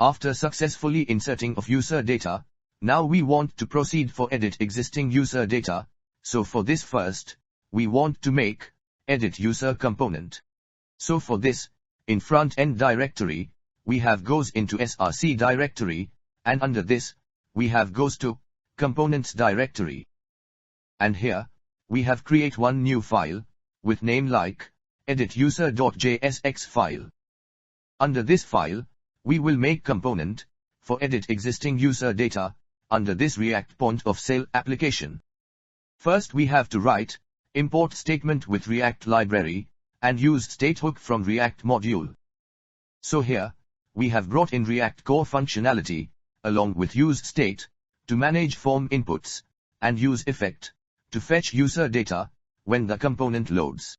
After successfully inserting of user data, now we want to proceed for edit existing user data. So for this first, we want to make edit user component. So for this, in front-end directory, we have goes into src directory, and under this, we have goes to components directory. And here, we have create one new file, with name like EditUser.jsx file. Under this file, we will make component, for edit existing user data, under this React point of sale application. First we have to write, import statement with React library, and use state hook from React module. So here, we have brought in React core functionality, along with useState, to manage form inputs, and use effect, to fetch user data, when the component loads.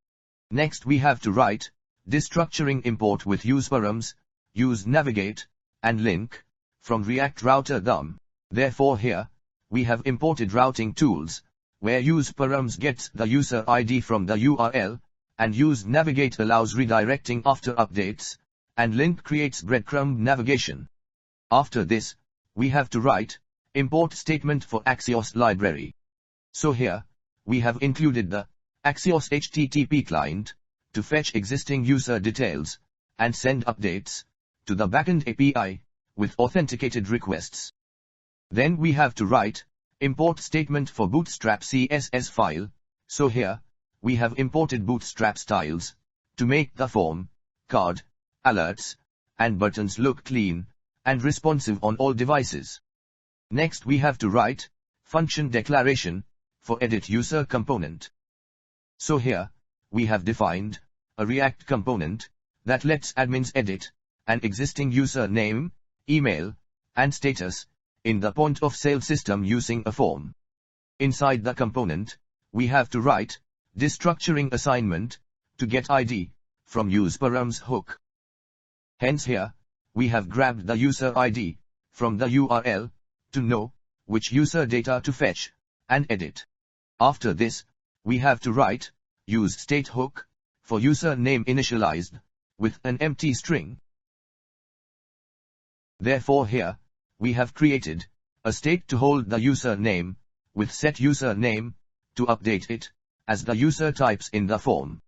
Next we have to write, destructuring import with useParams, use navigate, and link, from React router DOM. Therefore here, we have imported routing tools, where useParams gets the user ID from the URL, and use navigate allows redirecting after updates, and link creates breadcrumb navigation. After this, we have to write, import statement for Axios library. So here, we have included the Axios HTTP client, to fetch existing user details, and send updates, to the backend API, with authenticated requests. Then we have to write, import statement for Bootstrap CSS file. So here, we have imported Bootstrap styles, to make the form, card, alerts, and buttons look clean, and responsive on all devices. Next we have to write, function declaration, for edit user component. So here, we have defined, a React component, that lets admins edit, an existing user name, email, and status, in the point of sale system using a form. Inside the component, we have to write, destructuring assignment, to get ID, from useParams hook. Hence here, we have grabbed the user ID, from the URL, to know, which user data to fetch, and edit. After this, we have to write, useState hook, for user name initialized, with an empty string. Therefore here, we have created, a state to hold the user name, with set user name, to update it, as the user types in the form.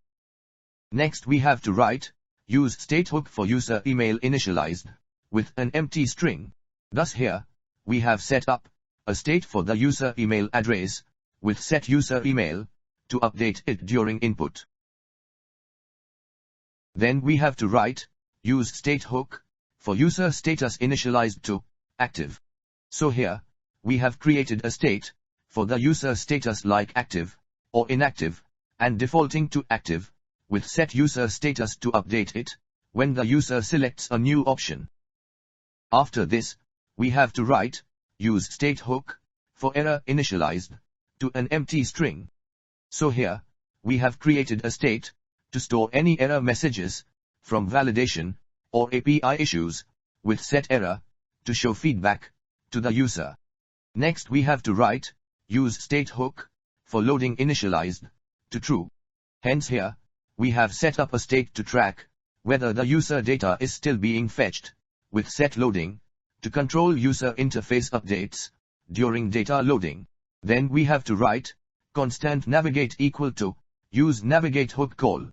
Next we have to write, useState hook for user email initialized, with an empty string. Thus here, we have set up, a state for the user email address, with set user email, to update it during input. Then we have to write, useState hook, for user status initialized to active. So here, we have created a state, for the user status like active, or inactive, and defaulting to active, with set user status to update it, when the user selects a new option. After this, we have to write, useState hook, for error initialized, to an empty string. So here, we have created a state, to store any error messages, from validation, or API issues, with set error, to show feedback, to the user. Next we have to write, useState hook, for loading initialized, to true. Hence here, we have set up a state to track, whether the user data is still being fetched, with set loading, to control user interface updates, during data loading. Then we have to write, constant navigate equal to, use navigate hook call.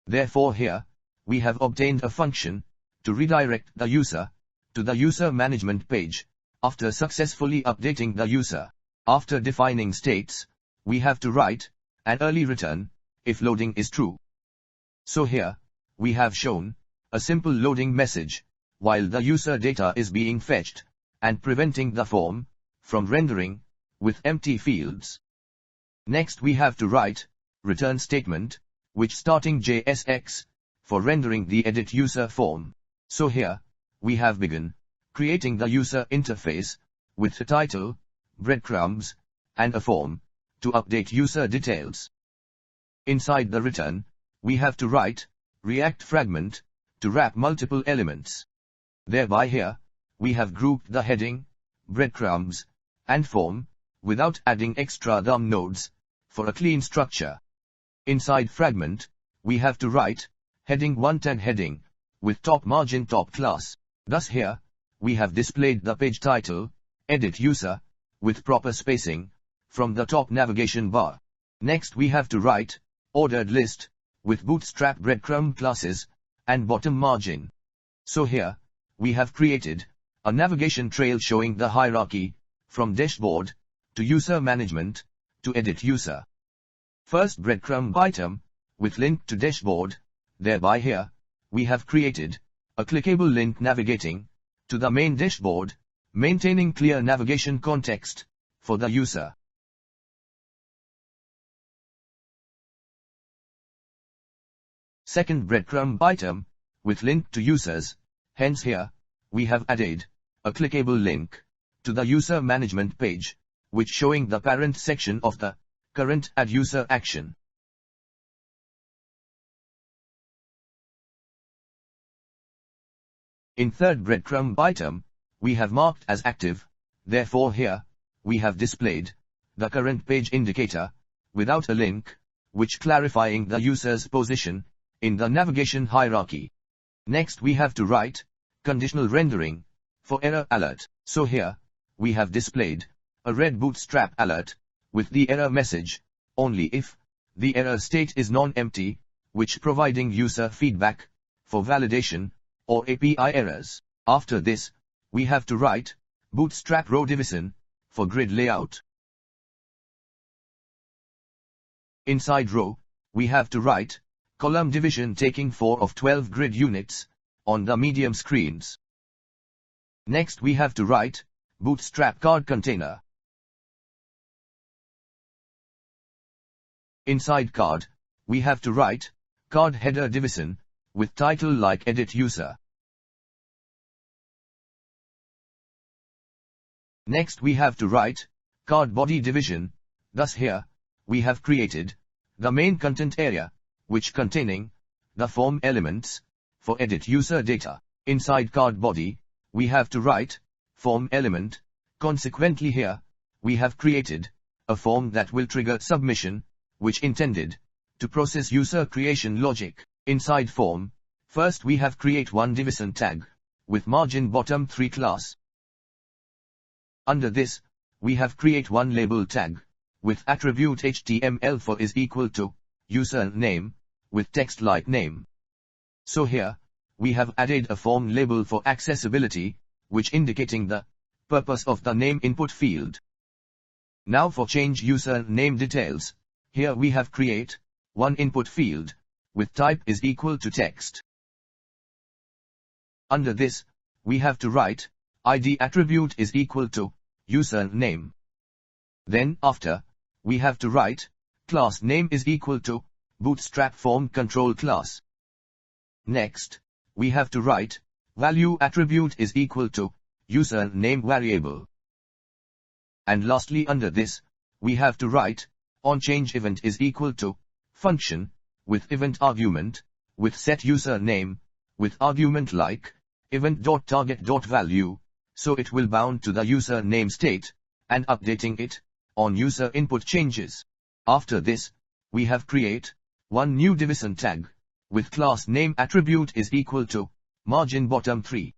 Therefore here, we have obtained a function, to redirect the user, to the user management page, after successfully updating the user. After defining states, we have to write, an early return, if loading is true. So here, we have shown, a simple loading message, while the user data is being fetched, and preventing the form, from rendering, with empty fields. Next we have to write, return statement, which starting JSX, for rendering the edit user form. So here, we have begun, creating the user interface, with a title, breadcrumbs, and a form, to update user details. Inside the return, we have to write, React fragment, to wrap multiple elements. Thereby here, we have grouped the heading, breadcrumbs, and form, without adding extra DOM nodes, for a clean structure. Inside fragment, we have to write, heading 110 heading, with top margin top class. Thus here, we have displayed the page title, Edit User, with proper spacing, from the top navigation bar. Next we have to write, ordered list, with Bootstrap breadcrumb classes, and bottom margin. So here, we have created a navigation trail showing the hierarchy, from dashboard, to user management, to edit user. First breadcrumb item, with link to dashboard, thereby here, we have created a clickable link navigating to the main dashboard, maintaining clear navigation context for the user. Second breadcrumb item, with link to users, hence here, we have added a clickable link to the user management page, which showing the parent section of the current add user action. In third breadcrumb item, we have marked as active, therefore here, we have displayed the current page indicator, without a link, which clarifying the user's position in the navigation hierarchy. Next we have to write conditional rendering for error alert. So here, we have displayed a red Bootstrap alert with the error message, only if the error state is non-empty, which providing user feedback for validation or API errors. After this, we have to write Bootstrap row division for grid layout. Inside row, we have to write column division taking 4 of 12 grid units on the medium screens. Next we have to write Bootstrap card container. Inside card, we have to write card header division with title like edit user. Next we have to write card body division. Thus here, we have created the main content area, which containing the form elements for edit user data. Inside card body, we have to write form element. Consequently here, we have created a form that will trigger submission, which intended to process user creation logic. Inside form, first we have create one division tag with margin bottom 3 class. Under this, we have create one label tag with attribute HTML for is equal to user name with text like name. So here, we have added a form label for accessibility, which indicating the purpose of the name input field. Now for change user name details, here we have create one input field with type is equal to text. Under this, we have to write ID attribute is equal to user name. Then after, we have to write class name is equal to Bootstrap form control class. Next, we have to write value attribute is equal to user name variable. And lastly under this, we have to write onChange event is equal to function with event argument with set user name with argument like event.target.value, so it will bound to the user name state and updating it on user input changes. After this, we have create one new division tag with class name attribute is equal to margin bottom 3.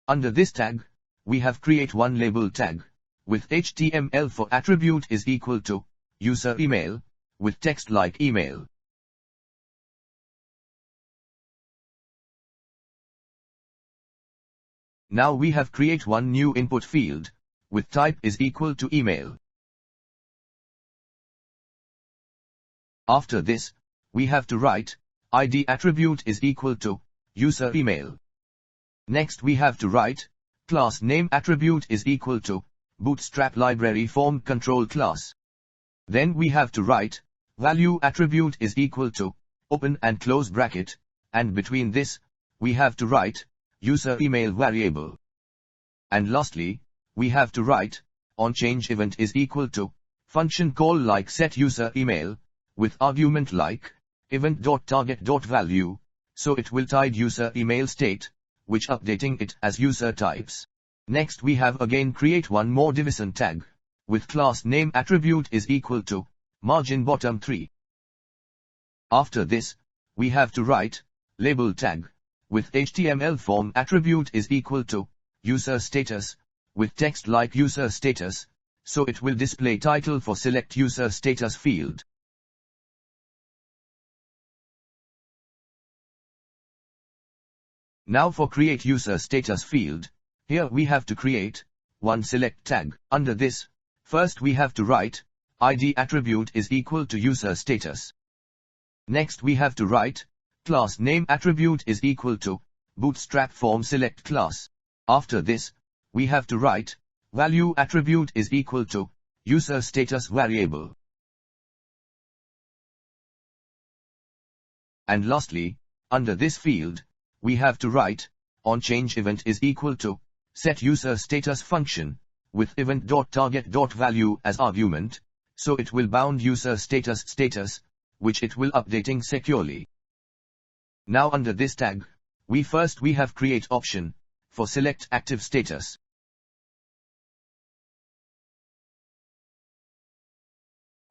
Under this tag, we have create one label tag with HTML for attribute is equal to user email with text like email. Now we have create one new input field with type is equal to email. After this, we have to write ID attribute is equal to user email. Next we have to write class name attribute is equal to Bootstrap library form control class. Then we have to write value attribute is equal to open and close bracket, and between this, we have to write user email variable. And lastly, we have to write onChange event is equal to function call like set user email with argument like event.target.value, so it will tide user email state, which updating it as user types. Next we have again create one more division tag with class name attribute is equal to margin bottom 3. After this, we have to write label tag with HTML form attribute is equal to user status, with text like user status, so it will display title for select user status field. Now for create user status field, here we have to create one select tag. Under this, first we have to write ID attribute is equal to user status. Next we have to write class name attribute is equal to Bootstrap form select class. After this, we have to write value attribute is equal to user status variable. And lastly, under this field, we have to write onChange event is equal to set user status function with event.target.value as argument, so it will bound user status, which it will updating securely. Now under this tag, we have create option for select active status.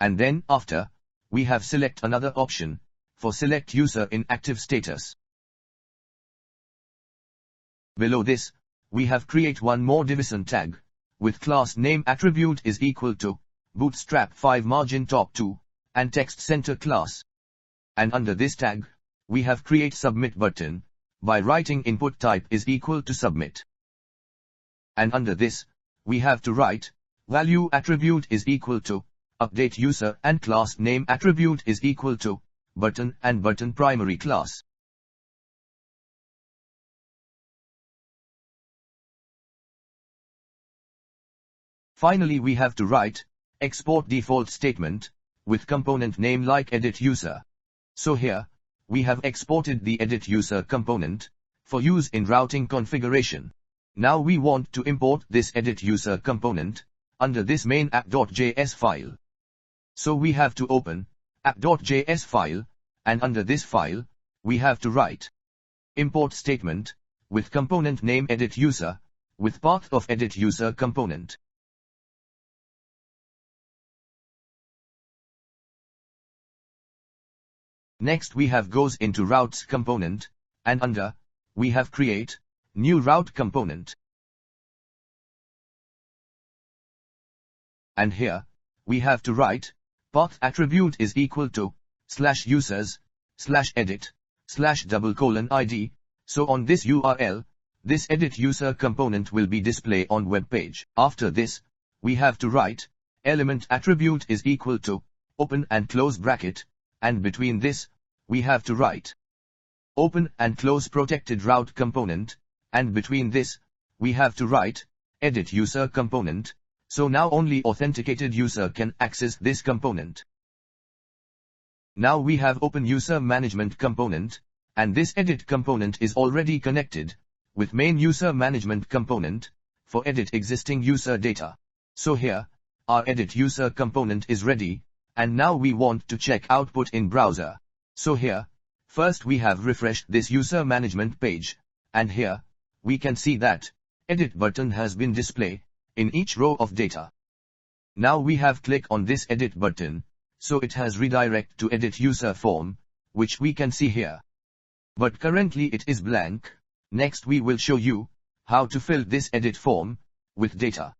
And then after, we have select another option for select user in active status. Below this, we have create one more division tag, with class name attribute is equal to Bootstrap 5 margin top 2, and text center class. And under this tag, we have create submit button, by writing input type is equal to submit. And under this, we have to write value attribute is equal to update user and class name attribute is equal to button and button primary class. Finally we have to write export default statement with component name like EditUser. So here, we have exported the EditUser component for use in routing configuration. Now we want to import this EditUser component under this main App.js file. So we have to open App.js file, and under this file, we have to write import statement with component name EditUser with path of EditUser component. Next we have goes into routes component, and under, we have create new route component. And here, we have to write path attribute is equal to /users/edit/:id. So on this URL, this EditUser component will be displayed on web page. After this, we have to write element attribute is equal to open and close bracket, and between this, we have to write open and close protected route component, and between this, we have to write EditUser component, so now only authenticated user can access this component. Now we have open user management component, and this edit component is already connected with main user management component for edit existing user data. So here, our edit user component is ready, and now we want to check output in browser. So here, first we have refreshed this user management page, and here, we can see that edit button has been displayed in each row of data. Now we have click on this edit button, so it has redirect to edit user form, which we can see here. But currently it is blank. Next we will show you how to fill this edit form with data.